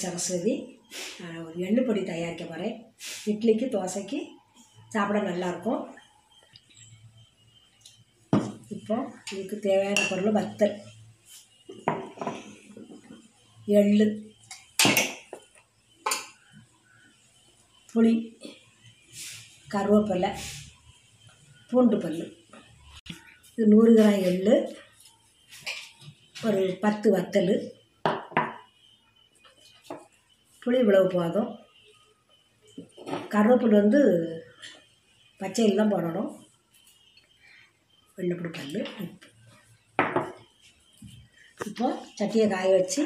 பேர் சரஸ்வதி. ஒரு எள்ளு பொடி தயாரிக்க போகிறேன். இட்லிக்கு தோசைக்கு சாப்பிட நல்லாயிருக்கும். இப்போ இதுக்கு தேவையான பொருள் வத்தல், எள்ளு, புளி, கருவேப்பிலை, பூண்டு பல். இது 100 கிராம் எள்ளு, ஒரு 10 வத்தல், புளி இவ்வளவு போதும். கருவேப்பிலை பச்சையில் தான் போடணும். வெள்ளைப்பூடு பல், உப்பு. இப்போ சட்டியை காய வச்சு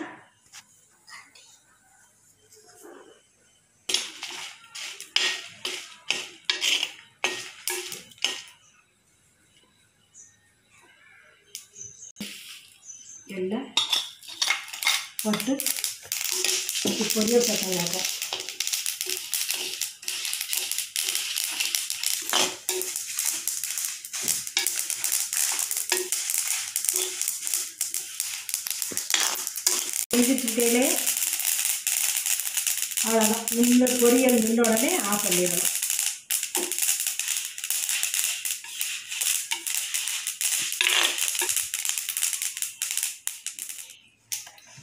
எல்லாம் போட்டு பொரியல் சட்டையாகும். செஞ்சுக்கிட்டே அவ்வளோதான். நின்று பொரியல் நின்ற உடனே ஆஃப் பண்ணிடணும்.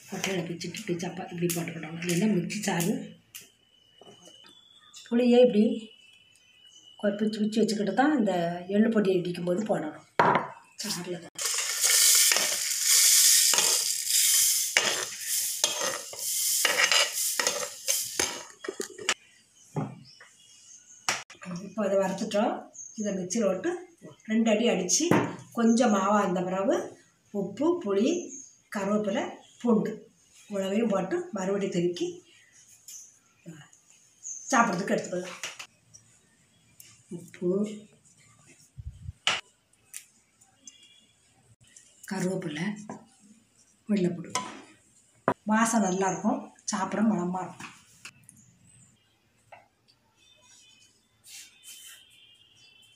கொட்டையில் பிச்சுட்டு இப்படி இப்படி போட்டுக்கிட்டோம். இதெல்லாம் மிக்சி சாறு. புளியை இப்படி பிச்சு வச்சுக்கிட்டு தான் இந்த எள்ளு பொடியை இடிக்கும்போது போடணும் சாறில் தான். இப்போ இதை வறுத்துட்டோம். இதை மிக்சியில் போட்டு 2 அடி அடித்து கொஞ்சம் மாவாக இருந்த பிறகு உப்பு, புளி, கருவேப்பிலை, பூண்டு இவ்வளவையும் போட்டு மறுபடியும் திருக்கி சாப்பிட்றதுக்கு எடுத்துக்கலாம். உப்பு, கருவேப்பிலை, வெள்ளைப்பூடு. வாசம் நல்லாயிருக்கும், சாப்பிட மணமாக இருக்கும்.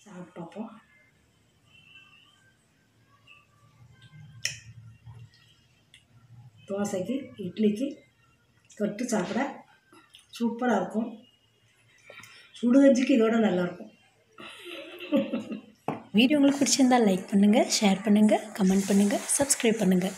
சாப்பிட்டோப்போ தோசைக்கு இட்லிக்கு தொட்டு சாப்பிட சூப்பராக இருக்கும். சுடுகஞ்சிக்கு இதோட நல்லாயிருக்கும். வீடியோ உங்களுக்கு பிடிச்சிருந்தால் லைக் பண்ணுங்கள், ஷேர் பண்ணுங்கள், கமெண்ட் பண்ணுங்கள், சப்ஸ்கிரைப் பண்ணுங்கள்.